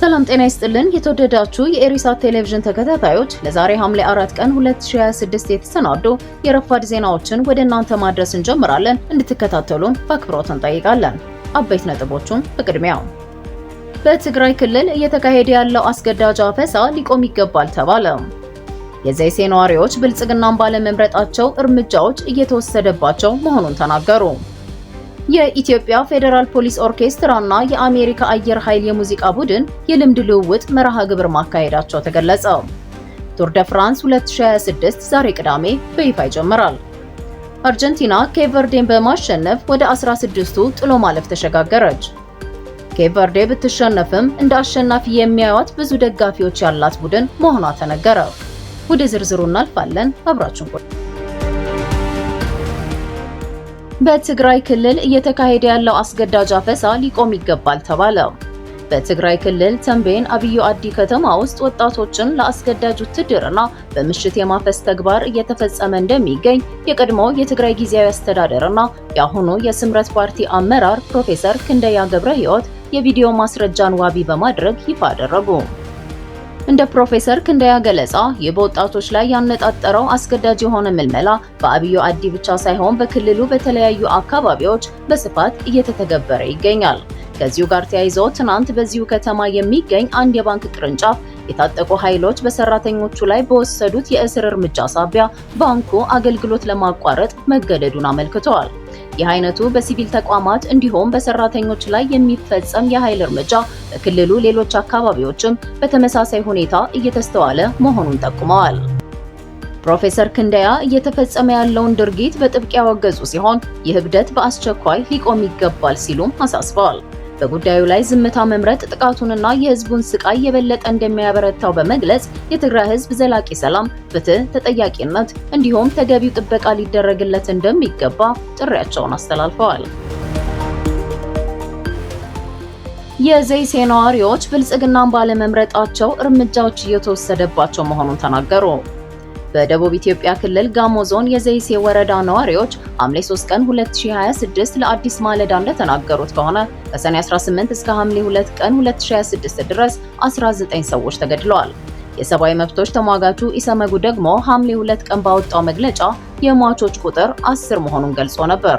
ሰላም ጤና ይስጥልን የተወደዳችሁ የኤሪሳት ቴሌቪዥን ተከታታዮች ለዛሬ ሐምሌ 4 ቀን 2026 የተሰናዱ የረፋድ ዜናዎችን ወደ እናንተ ማድረስ እንጀምራለን። እንድትከታተሉን በአክብሮት እንጠይቃለን። አበይት ነጥቦቹን በቅድሚያው በትግራይ ክልል እየተካሄደ ያለው አስገዳጅ አፈሳ ሊቆም ይገባል ተባለ። የዘይሴ ነዋሪዎች ብልጽግናን ባለመምረጣቸው እርምጃዎች እየተወሰደባቸው መሆኑን ተናገሩ። የኢትዮጵያ ፌዴራል ፖሊስ ኦርኬስትራና የአሜሪካ አየር ኃይል የሙዚቃ ቡድን የልምድ ልውውጥ መርሃ ግብር ማካሄዳቸው ተገለጸ። ቱር ደ ፍራንስ 2026 ዛሬ ቅዳሜ በይፋ ይጀምራል። አርጀንቲና ኬፕ ቨርዴን በማሸነፍ ወደ 16ቱ ጥሎ ማለፍ ተሸጋገረች። ኬፕ ቨርዴ ብትሸነፍም እንደ አሸናፊ የሚያዩት ብዙ ደጋፊዎች ያላት ቡድን መሆኗ ተነገረ። ወደ ዝርዝሩ እናልፋለን። አብራችሁን ቆዩ። በትግራይ ክልል እየተካሄደ ያለው አስገዳጅ አፈሳ ሊቆም ይገባል ተባለ። በትግራይ ክልል ተንቤን አብዮ አዲ ከተማ ውስጥ ወጣቶችን ለአስገዳጅ ውትድርና በምሽት የማፈስ ተግባር እየተፈጸመ እንደሚገኝ የቀድሞው የትግራይ ጊዜያዊ አስተዳደርና የአሁኑ የስምረት ፓርቲ አመራር ፕሮፌሰር ክንደያ ገብረ ሕይወት የቪዲዮ ማስረጃን ዋቢ በማድረግ ይፋ አደረጉ። እንደ ፕሮፌሰር ክንደያ ገለጻ ይህ በወጣቶች ላይ ያነጣጠረው አስገዳጅ የሆነ ምልመላ በአብዮ አዲ ብቻ ሳይሆን በክልሉ በተለያዩ አካባቢዎች በስፋት እየተተገበረ ይገኛል። ከዚሁ ጋር ተያይዞ ትናንት በዚሁ ከተማ የሚገኝ አንድ የባንክ ቅርንጫፍ የታጠቁ ኃይሎች በሰራተኞቹ ላይ በወሰዱት የእስር እርምጃ ሳቢያ ባንኩ አገልግሎት ለማቋረጥ መገደዱን አመልክተዋል። ይህ አይነቱ በሲቪል ተቋማት እንዲሁም በሰራተኞች ላይ የሚፈጸም የኃይል እርምጃ በክልሉ ሌሎች አካባቢዎችም በተመሳሳይ ሁኔታ እየተስተዋለ መሆኑን ጠቁመዋል። ፕሮፌሰር ክንደያ እየተፈጸመ ያለውን ድርጊት በጥብቅ ያወገዙ ሲሆን ይህ እብደት በአስቸኳይ ሊቆም ይገባል ሲሉም አሳስበዋል። በጉዳዩ ላይ ዝምታ መምረጥ ጥቃቱንና የህዝቡን ስቃይ የበለጠ እንደሚያበረታው በመግለጽ የትግራይ ህዝብ ዘላቂ ሰላም፣ ፍትህ፣ ተጠያቂነት እንዲሁም ተገቢው ጥበቃ ሊደረግለት እንደሚገባ ጥሪያቸውን አስተላልፈዋል። የዘይሴ ነዋሪዎች ብልጽግናን ባለመምረጣቸው እርምጃዎች እየተወሰደባቸው መሆኑን ተናገሩ። በደቡብ ኢትዮጵያ ክልል ጋሞ ዞን የዘይሴ ወረዳ ነዋሪዎች ሐምሌ 3 ቀን 2026 ለአዲስ ማለዳ እንደተናገሩት ከሆነ ከሰኔ 18 እስከ ሐምሌ 2 ቀን 2026 ድረስ 19 ሰዎች ተገድለዋል። የሰብአዊ መብቶች ተሟጋቹ ኢሰመጉ ደግሞ ሐምሌ 2 ቀን ባወጣው መግለጫ የሟቾች ቁጥር 10 መሆኑን ገልጾ ነበር።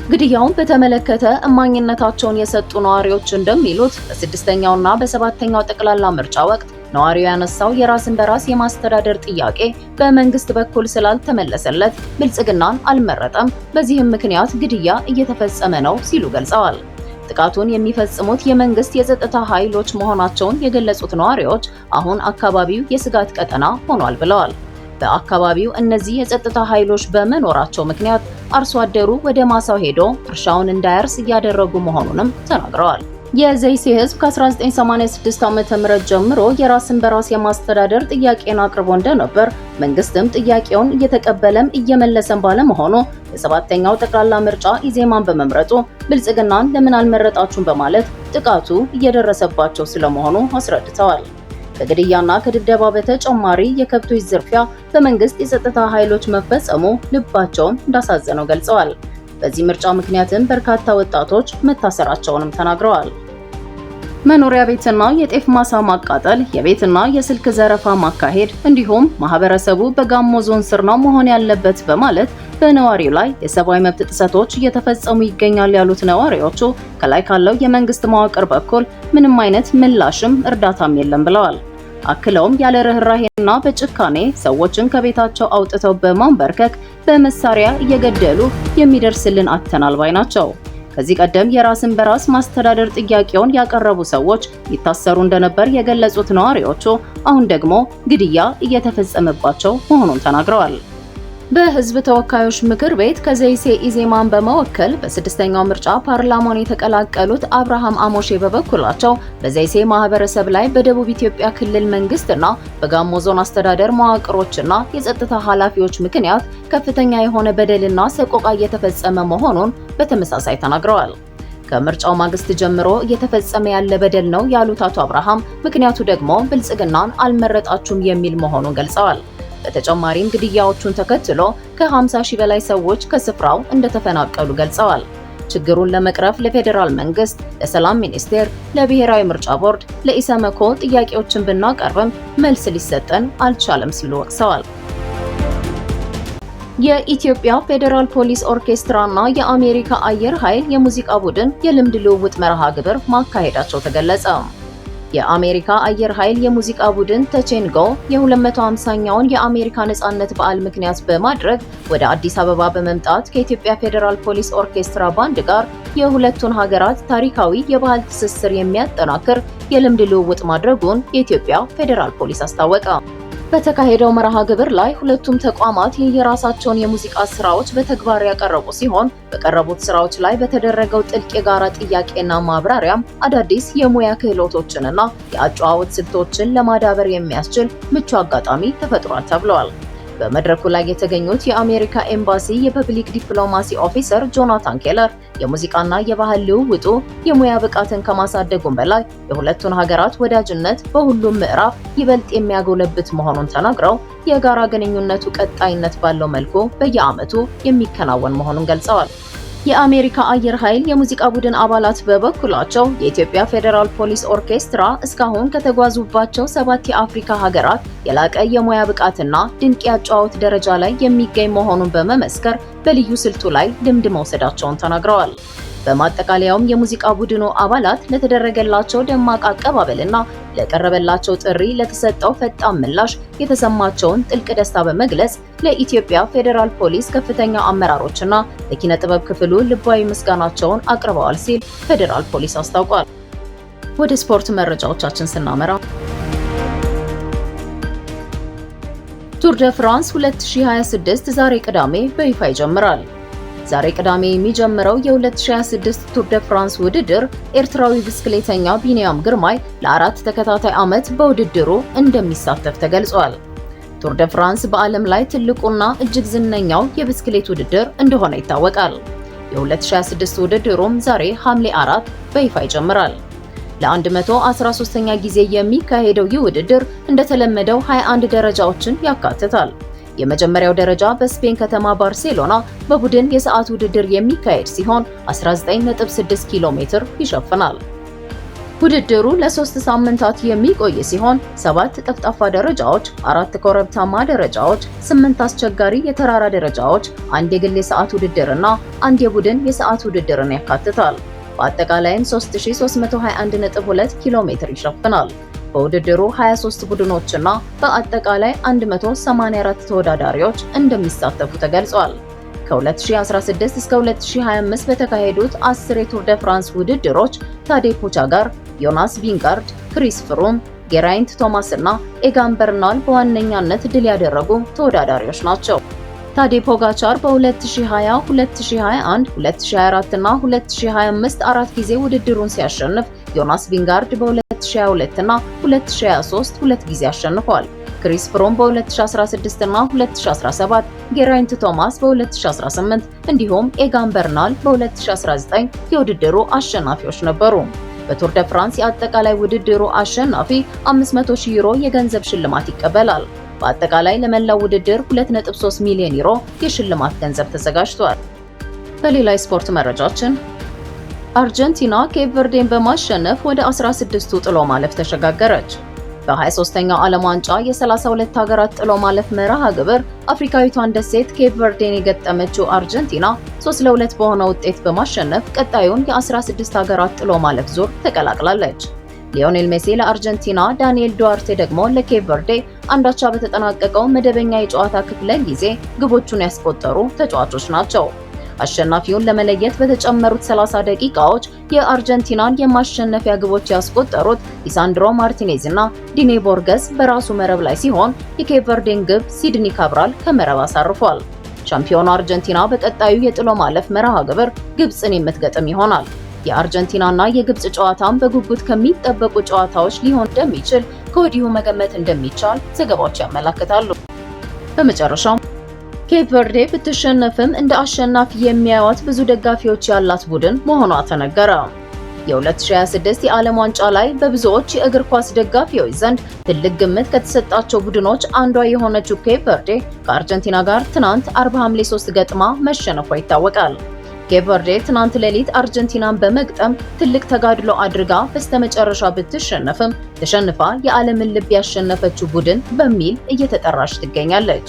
ግድያውን በተመለከተ እማኝነታቸውን የሰጡ ነዋሪዎች እንደሚሉት በስድስተኛውና በሰባተኛው ጠቅላላ ምርጫ ወቅት ነዋሪው ያነሳው የራስን በራስ የማስተዳደር ጥያቄ በመንግስት በኩል ስላልተመለሰለት ብልጽግናን አልመረጠም፣ በዚህም ምክንያት ግድያ እየተፈጸመ ነው ሲሉ ገልጸዋል። ጥቃቱን የሚፈጽሙት የመንግስት የጸጥታ ኃይሎች መሆናቸውን የገለጹት ነዋሪዎች አሁን አካባቢው የስጋት ቀጠና ሆኗል ብለዋል። በአካባቢው እነዚህ የጸጥታ ኃይሎች በመኖራቸው ምክንያት አርሶ አደሩ ወደ ማሳው ሄዶ እርሻውን እንዳያርስ እያደረጉ መሆኑንም ተናግረዋል። የዘይሴ ህዝብ ከ1986 ዓ.ም ጀምሮ የራስን በራስ የማስተዳደር ጥያቄን አቅርቦ እንደነበር መንግስትም ጥያቄውን እየተቀበለም እየመለሰም ባለመሆኑ የሰባተኛው ጠቅላላ ምርጫ ኢዜማን በመምረጡ ብልጽግናን ለምን አልመረጣችሁም በማለት ጥቃቱ እየደረሰባቸው ስለመሆኑ አስረድተዋል። ከግድያና ከድብደባ በተጨማሪ የከብቶች ዝርፊያ በመንግስት የጸጥታ ኃይሎች መፈጸሙ ልባቸውን እንዳሳዘነው ገልጸዋል። በዚህ ምርጫ ምክንያትም በርካታ ወጣቶች መታሰራቸውንም ተናግረዋል። መኖሪያ ቤትና የጤፍ ማሳ ማቃጠል፣ የቤትና የስልክ ዘረፋ ማካሄድ እንዲሁም ማህበረሰቡ በጋሞ ዞን ስር ነው መሆን ያለበት በማለት በነዋሪው ላይ የሰብአዊ መብት ጥሰቶች እየተፈጸሙ ይገኛል ያሉት ነዋሪዎቹ ከላይ ካለው የመንግስት መዋቅር በኩል ምንም አይነት ምላሽም እርዳታም የለም ብለዋል። አክለውም ያለ ርህራሄና በጭካኔ ሰዎችን ከቤታቸው አውጥተው በማንበርከክ በመሳሪያ እየገደሉ የሚደርስልን አጥተናል ባይ ናቸው። ከዚህ ቀደም የራስን በራስ ማስተዳደር ጥያቄውን ያቀረቡ ሰዎች ይታሰሩ እንደነበር የገለጹት ነዋሪዎቹ አሁን ደግሞ ግድያ እየተፈጸመባቸው መሆኑን ተናግረዋል። በህዝብ ተወካዮች ምክር ቤት ከዘይሴ ኢዜማን በመወከል በስድስተኛው ምርጫ ፓርላማውን የተቀላቀሉት አብርሃም አሞሼ በበኩላቸው በዘይሴ ማህበረሰብ ላይ በደቡብ ኢትዮጵያ ክልል መንግስትና በጋሞ ዞን አስተዳደር መዋቅሮችና የጸጥታ ኃላፊዎች ምክንያት ከፍተኛ የሆነ በደልና ሰቆቃ እየተፈጸመ መሆኑን በተመሳሳይ ተናግረዋል። ከምርጫው ማግስት ጀምሮ እየተፈጸመ ያለ በደል ነው ያሉት አቶ አብርሃም ምክንያቱ ደግሞ ብልጽግናን አልመረጣችሁም የሚል መሆኑን ገልጸዋል። በተጨማሪም ግድያዎቹን ተከትሎ ከ50 ሺህ በላይ ሰዎች ከስፍራው እንደተፈናቀሉ ገልጸዋል። ችግሩን ለመቅረፍ ለፌዴራል መንግስት፣ ለሰላም ሚኒስቴር፣ ለብሔራዊ ምርጫ ቦርድ፣ ለኢሰመኮ ጥያቄዎችን ብናቀርብም መልስ ሊሰጠን አልቻለም ሲሉ ወቅሰዋል። የኢትዮጵያ ፌዴራል ፖሊስ ኦርኬስትራና የአሜሪካ አየር ኃይል የሙዚቃ ቡድን የልምድ ልውውጥ መርሃ ግብር ማካሄዳቸው ተገለጸ። የአሜሪካ አየር ኃይል የሙዚቃ ቡድን ተቼንጎ የ250ኛውን የአሜሪካ ነጻነት በዓል ምክንያት በማድረግ ወደ አዲስ አበባ በመምጣት ከኢትዮጵያ ፌዴራል ፖሊስ ኦርኬስትራ ባንድ ጋር የሁለቱን ሀገራት ታሪካዊ የባህል ትስስር የሚያጠናክር የልምድ ልውውጥ ማድረጉን የኢትዮጵያ ፌዴራል ፖሊስ አስታወቀ። በተካሄደው መርሃ ግብር ላይ ሁለቱም ተቋማት የየራሳቸውን የሙዚቃ ስራዎች በተግባር ያቀረቡ ሲሆን በቀረቡት ስራዎች ላይ በተደረገው ጥልቅ የጋራ ጥያቄና ማብራሪያም አዳዲስ የሙያ ክህሎቶችንና የአጨዋወት ስልቶችን ለማዳበር የሚያስችል ምቹ አጋጣሚ ተፈጥሯል ተብሏል። በመድረኩ ላይ የተገኙት የአሜሪካ ኤምባሲ የፐብሊክ ዲፕሎማሲ ኦፊሰር ጆናታን ኬለር የሙዚቃና የባህል ልውውጡ የሙያ ብቃትን ከማሳደጉም በላይ የሁለቱን ሀገራት ወዳጅነት በሁሉም ምዕራፍ ይበልጥ የሚያጎለብት መሆኑን ተናግረው የጋራ ግንኙነቱ ቀጣይነት ባለው መልኩ በየዓመቱ የሚከናወን መሆኑን ገልጸዋል። የአሜሪካ አየር ኃይል የሙዚቃ ቡድን አባላት በበኩላቸው የኢትዮጵያ ፌዴራል ፖሊስ ኦርኬስትራ እስካሁን ከተጓዙባቸው 7 የአፍሪካ ሀገራት የላቀ የሙያ ብቃትና ድንቅ የአጨዋወት ደረጃ ላይ የሚገኝ መሆኑን በመመስከር በልዩ ስልቱ ላይ ልምድ መውሰዳቸውን ተናግረዋል። በማጠቃለያውም የሙዚቃ ቡድኑ አባላት ለተደረገላቸው ደማቅ አቀባበልና ለቀረበላቸው ጥሪ ለተሰጠው ፈጣን ምላሽ የተሰማቸውን ጥልቅ ደስታ በመግለጽ ለኢትዮጵያ ፌዴራል ፖሊስ ከፍተኛ አመራሮችና ለኪነ ጥበብ ክፍሉ ልባዊ ምስጋናቸውን አቅርበዋል ሲል ፌዴራል ፖሊስ አስታውቋል። ወደ ስፖርት መረጃዎቻችን ስናመራ ቱር ደ ፍራንስ 2026 ዛሬ ቅዳሜ በይፋ ይጀምራል። ዛሬ ቅዳሜ የሚጀምረው የ2026 ቱር ደ ፍራንስ ውድድር ኤርትራዊ ብስክሌተኛ ቢኒያም ግርማይ ለ4 ተከታታይ ዓመት በውድድሩ እንደሚሳተፍ ተገልጿል። ቱር ደ ፍራንስ በዓለም ላይ ትልቁና እጅግ ዝነኛው የብስክሌት ውድድር እንደሆነ ይታወቃል። የ2026 ውድድሩም ዛሬ ሐምሌ 4 በይፋ ይጀምራል። ለ113ኛ ጊዜ የሚካሄደው ይህ ውድድር እንደተለመደው 21 ደረጃዎችን ያካትታል። የመጀመሪያው ደረጃ በስፔን ከተማ ባርሴሎና በቡድን የሰዓት ውድድር የሚካሄድ ሲሆን 19.6 ኪሎ ሜትር ይሸፍናል። ውድድሩ ለ3 ሳምንታት የሚቆይ ሲሆን 7 ጠፍጣፋ ደረጃዎች፣ 4 ኮረብታማ ደረጃዎች፣ 8 አስቸጋሪ የተራራ ደረጃዎች፣ 1 የግል የሰዓት ውድድርና 1 የቡድን የሰዓት ውድድርን ያካትታል። በአጠቃላይም 3321.2 ኪሎ ሜትር ይሸፍናል። በውድድሩ 23 ቡድኖችና በአጠቃላይ 184 ተወዳዳሪዎች እንደሚሳተፉ ተገልጿል። ከ2016 እስከ 2025 በተካሄዱት 10 የቱር ደ ፍራንስ ውድድሮች ታዴይ ፖጋቻር፣ ዮናስ ቪንጋርድ፣ ክሪስ ፍሩም፣ ጌራይንት ቶማስ እና ኤጋን በርናል በዋነኛነት ድል ያደረጉ ተወዳዳሪዎች ናቸው። ታዴይ ፖጋቻር በ2020፣ 2021፣ 2024 እና 2025 4 ጊዜ ውድድሩን ሲያሸንፍ ዮናስ ቪንጋርድ በ2022 እና 2023 2 ጊዜ አሸንፏል። ክሪስ ፍሮም በ2016 እና 2017፣ ጌራይንት ቶማስ በ2018 እንዲሁም ኤጋን በርናል በ2019 የውድድሩ አሸናፊዎች ነበሩ። በቱር ደ ፍራንስ የአጠቃላይ ውድድሩ አሸናፊ 500,000 ዩሮ የገንዘብ ሽልማት ይቀበላል። በአጠቃላይ ለመላው ውድድር 2.3 ሚሊዮን ዩሮ የሽልማት ገንዘብ ተዘጋጅቷል። በሌላ የስፖርት መረጃችን አርጀንቲና ኬፕ ቨርዴን በማሸነፍ ወደ 16ቱ ጥሎ ማለፍ ተሸጋገረች። በ23ኛው ዓለም ዋንጫ የ32 ሀገራት ጥሎ ማለፍ መርሃ ግብር አፍሪካዊቷን ደሴት ኬፕ ቨርዴን የገጠመችው አርጀንቲና 3-2 በሆነ ውጤት በማሸነፍ ቀጣዩን የ16 ሀገራት ጥሎ ማለፍ ዙር ተቀላቅላለች። ሊዮኔል ሜሲ ለአርጀንቲና፣ ዳንኤል ዱዋርቴ ደግሞ ለኬፕ ቨርዴ አንዳቻ በተጠናቀቀው መደበኛ የጨዋታ ክፍለ ጊዜ ግቦቹን ያስቆጠሩ ተጫዋቾች ናቸው። አሸናፊውን ለመለየት በተጨመሩት 30 ደቂቃዎች የአርጀንቲናን የማሸነፊያ ግቦች ያስቆጠሩት ሊሳንድሮ ማርቲኔዝ እና ዲኔ ቦርገስ በራሱ መረብ ላይ ሲሆን የኬፕ ቨርዴን ግብ ሲድኒ ካብራል ከመረብ አሳርፏል። ሻምፒዮኑ አርጀንቲና በቀጣዩ የጥሎ ማለፍ መርሃ ግብር ግብፅን የምትገጥም ይሆናል። የአርጀንቲናና የግብፅ ጨዋታም በጉጉት ከሚጠበቁ ጨዋታዎች ሊሆን እንደሚችል ከወዲሁ መገመት እንደሚቻል ዘገባዎች ያመለክታሉ። በመጨረሻው ኬፕ ቨርዴ ብትሸነፍም እንደ አሸናፊ የሚያዩት ብዙ ደጋፊዎች ያላት ቡድን መሆኗ ተነገረ። የ2026 የዓለም ዋንጫ ላይ በብዙዎች የእግር ኳስ ደጋፊዎች ዘንድ ትልቅ ግምት ከተሰጣቸው ቡድኖች አንዷ የሆነችው ኬፕ ቨርዴ ከአርጀንቲና ጋር ትናንት 40 ሐምሌ 3 ገጥማ መሸነፏ ይታወቃል። ኬፕ ቨርዴ ትናንት ሌሊት አርጀንቲናን በመግጠም ትልቅ ተጋድሎ አድርጋ በስተመጨረሻ ብትሸነፍም ተሸንፋ የዓለምን ልብ ያሸነፈችው ቡድን በሚል እየተጠራች ትገኛለች።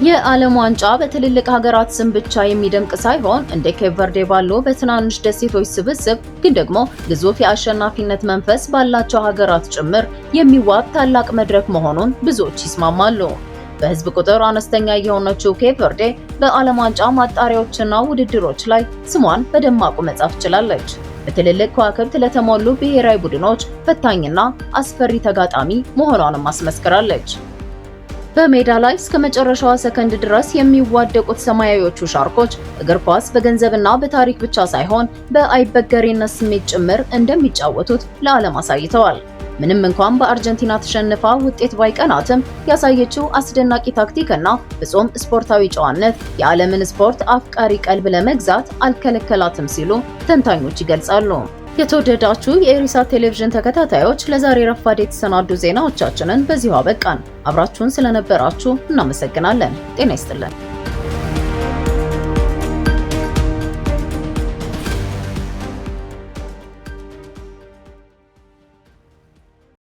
የዓለም ዋንጫ በትልልቅ ሀገራት ስም ብቻ የሚደምቅ ሳይሆን እንደ ኬፕ ቨርዴ ባሉ በትናንሽ ደሴቶች ስብስብ ግን ደግሞ ግዙፍ የአሸናፊነት መንፈስ ባላቸው ሀገራት ጭምር የሚዋብ ታላቅ መድረክ መሆኑን ብዙዎች ይስማማሉ። በህዝብ ቁጥር አነስተኛ የሆነችው ኬፕ ቨርዴ በዓለም ዋንጫ ማጣሪያዎችና ውድድሮች ላይ ስሟን በደማቁ መጻፍ ችላለች። በትልልቅ ከዋክብት ለተሞሉ ብሔራዊ ቡድኖች ፈታኝና አስፈሪ ተጋጣሚ መሆኗንም አስመስክራለች። በሜዳ ላይ እስከ መጨረሻዋ ሰከንድ ድረስ የሚዋደቁት ሰማያዊዎቹ ሻርኮች እግር ኳስ በገንዘብና በታሪክ ብቻ ሳይሆን በአይበገሬነት ስሜት ጭምር እንደሚጫወቱት ለዓለም አሳይተዋል። ምንም እንኳን በአርጀንቲና ተሸንፋ ውጤት ባይቀናትም ያሳየችው አስደናቂ ታክቲክና ፍጹም ስፖርታዊ ጨዋነት የዓለምን ስፖርት አፍቃሪ ቀልብ ለመግዛት አልከለከላትም ሲሉ ተንታኞች ይገልጻሉ። የተወደዳችሁ የኢሪሳት ቴሌቪዥን ተከታታዮች ለዛሬ ረፋድ የተሰናዱ ዜናዎቻችንን በዚሁ አበቃን። አብራችሁን ስለነበራችሁ እናመሰግናለን። ጤና ይስጥልን።